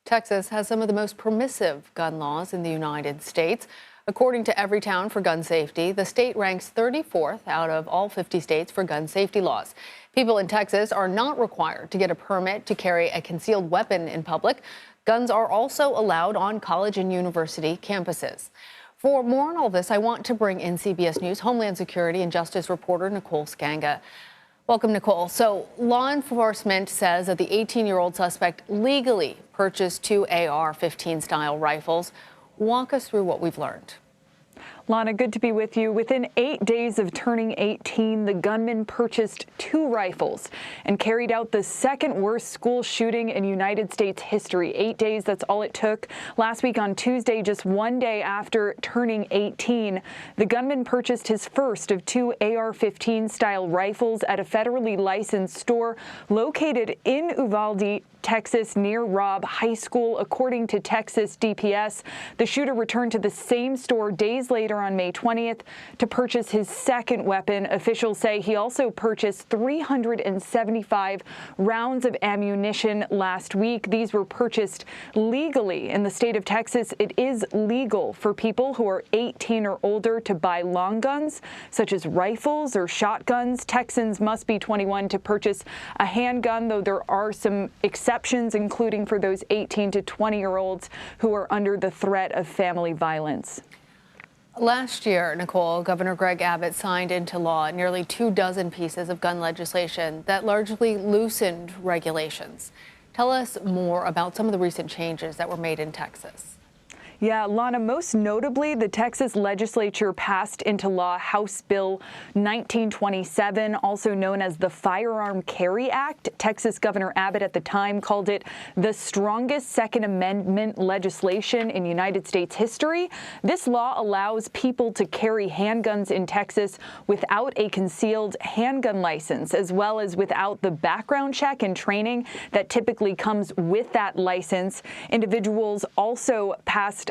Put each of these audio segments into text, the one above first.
Texas has some of the most permissive gun laws in the United States. According to Everytown for Gun Safety, the state ranks 34th out of all 50 states for gun safety laws. People in Texas are not required to get a permit to carry a concealed weapon in public. Guns are also allowed on college and university campuses. For more on all this, I want to bring in CBS News Homeland Security and Justice reporter Nicole Sganga. Welcome, Nicole. So law enforcement says that the 18-year-old suspect legally purchased two AR-15 style rifles. Walk us through what we've learned. Lana, good to be with you. Within 8 days of turning 18, the gunman purchased two rifles and carried out the second worst school shooting in United States history. 8 days, that's all it took. Last week on Tuesday, just 1 day after turning 18, the gunman purchased his first of two AR-15 style rifles at a federally licensed store located in Uvalde, Texas, near Robb High School. According to Texas DPS, the shooter returned to the same store days later on May 20th to purchase his second weapon. Officials say he also purchased 375 rounds of ammunition last week. These were purchased legally in the state of Texas. It is legal for people who are 18 or older to buy long guns, such as rifles or shotguns. Texans must be 21 to purchase a handgun, though there are some exceptions, including for those 18 to 20-year-olds who are under the threat of family violence. Last year, Nicole, Governor Greg Abbott signed into law nearly 24 pieces of gun legislation that largely loosened regulations. Tell us more about some of the recent changes that were made in Texas. Yeah, Lana, most notably, the Texas legislature passed into law House Bill 1927, also known as the Firearm Carry Act. Texas Governor Abbott at the time called it the strongest Second Amendment legislation in United States history. This law allows people to carry handguns in Texas without a concealed handgun license, as well as without the background check and training that typically comes with that license. Individuals also passed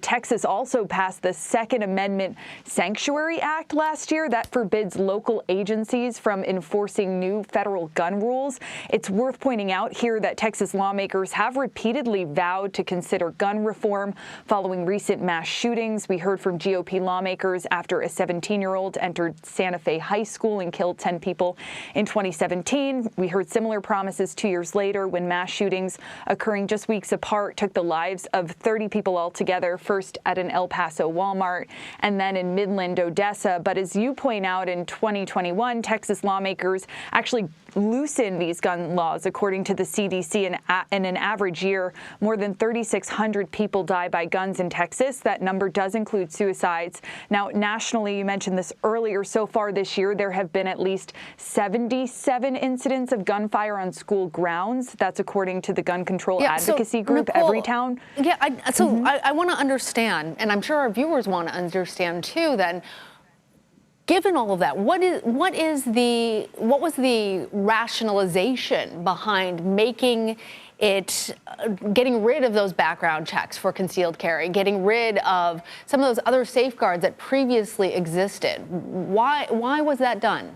Texas also passed the Second Amendment Sanctuary Act last year that forbids local agencies from enforcing new federal gun rules. It's worth pointing out here that Texas lawmakers have repeatedly vowed to consider gun reform following recent mass shootings. We heard from GOP lawmakers after a 17-year-old entered Santa Fe High School and killed 10 people in 2017. We heard similar promises 2 years later when mass shootings occurring just weeks apart took the lives of 30 people altogether, first at an El Paso Walmart and then in Midland, Odessa. But as you point out, in 2021, Texas lawmakers actually loosened these gun laws. According to the CDC, in an average year, more than 3,600 people die by guns in Texas. That number does include suicides. Now, nationally, you mentioned this earlier, so far this year, there have been at least 77 incidents of gunfire on school grounds. That's according to the gun control advocacy group, Nicole, Everytown. Yeah, I want to understand, and I'm sure our viewers want to understand too, then, given all of that, what was the rationalization behind making it, getting rid of those background checks for concealed carry, getting rid of some of those other safeguards that previously existed? Why was that done?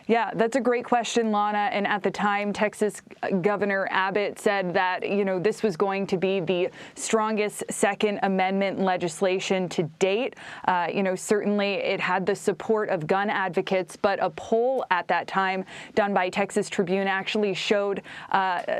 Yeah, that's a great question, Lana. And at the time, Texas Governor Abbott said that, this was going to be the strongest Second Amendment legislation to date. Certainly it had the support of gun advocates, but a poll at that time done by Texas Tribune actually showed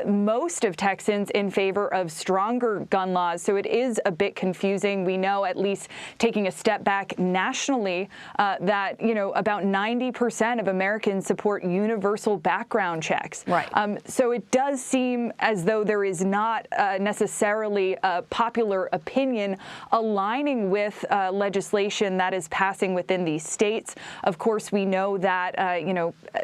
most of Texans in favor of stronger gun laws. So it is a bit confusing. We know, at least taking a step back nationally, that, about 90% of Americans support universal background checks. Right. So it does seem as though there is not necessarily a popular opinion aligning with legislation that is passing within these states. Of course, we know that,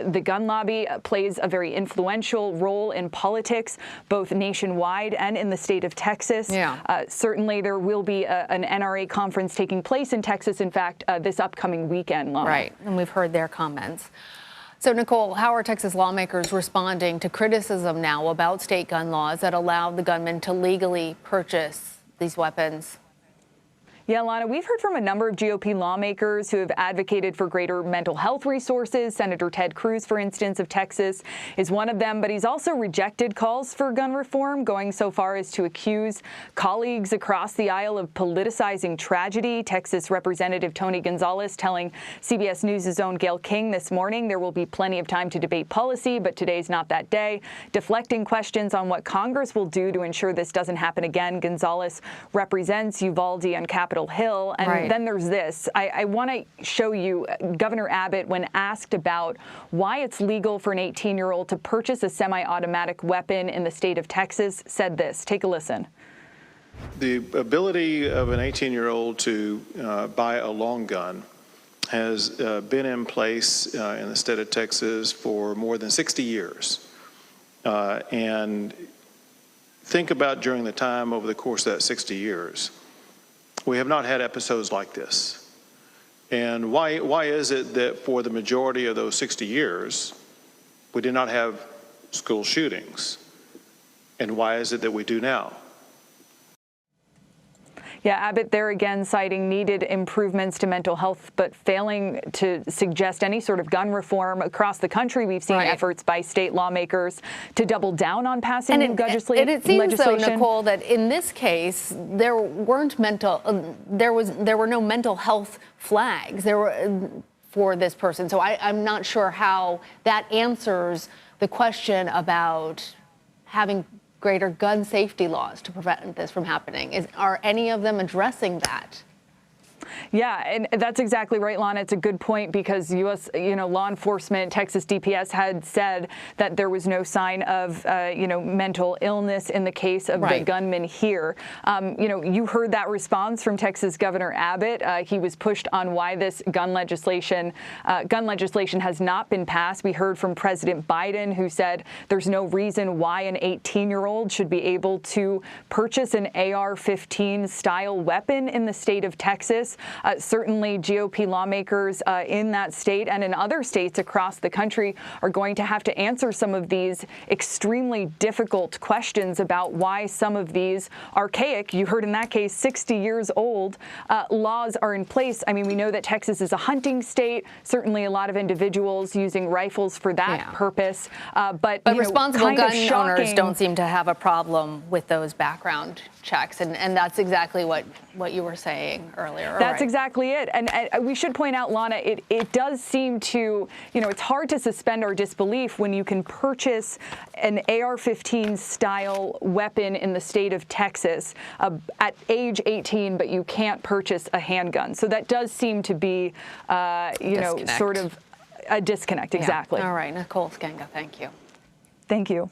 the gun lobby plays a very influential role in politics, both nationwide and in the state of Texas. Yeah. Certainly there will be an NRA conference taking place in Texas, in fact, this upcoming weekend. Lana. Right, and we've heard their comments. So, Nicole, how are Texas lawmakers responding to criticism now about state gun laws that allow the gunman to legally purchase these weapons? Yeah, Lana, we've heard from a number of GOP lawmakers who have advocated for greater mental health resources. Senator Ted Cruz, for instance, of Texas, is one of them, but he's also rejected calls for gun reform, going so far as to accuse colleagues across the aisle of politicizing tragedy. Texas Representative Tony Gonzalez telling CBS News' own Gayle King this morning there will be plenty of time to debate policy, but today's not that day. Deflecting questions on what Congress will do to ensure this doesn't happen again. Gonzalez represents Uvalde on Capitol Hill. And then there's this. I want to show you Governor Abbott, when asked about why it's legal for an 18-year-old to purchase a semi-automatic weapon in the state of Texas, said this. Take a listen. The ability of an 18-year-old to buy a long gun has been in place in the state of Texas for more than 60 years. And think about during the time over the course of that 60 years. We have not had episodes like this. And why is it that for the majority of those 60 years, we did not have school shootings? And why is it that we do now? Yeah, Abbott there again citing needed improvements to mental health, but failing to suggest any sort of gun reform. Across the country, we've seen efforts by state lawmakers to double down on passing new legislation. And it seems, though, Nicole, that in this case, there were no mental health flags for this person. So I'm not sure how that answers the question about having greater gun safety laws to prevent this from happening. Are any of them addressing that? Yeah, and that's exactly right, Lana. It's a good point because U.S. law enforcement, Texas DPS had said that there was no sign of mental illness in the case of the gunman here. You heard that response from Texas Governor Abbott. He was pushed on why this gun legislation has not been passed. We heard from President Biden, who said there's no reason why an 18-year-old should be able to purchase an AR-15 style weapon in the state of Texas. Certainly, GOP lawmakers in that state and in other states across the country are going to have to answer some of these extremely difficult questions about why some of these archaic, you heard in that case, 60 years old, laws are in place. I mean, we know that Texas is a hunting state, certainly a lot of individuals using rifles for that purpose. But responsible gun owners don't seem to have a problem with those background checks. And that's exactly what you were saying earlier. That's exactly it. And we should point out, Lana, it does seem to, it's hard to suspend our disbelief when you can purchase an AR-15 style weapon in the state of Texas at age 18, but you can't purchase a handgun. So that does seem to be, sort of a disconnect. Exactly. All right. Nicole Sganga, thank you. Thank you.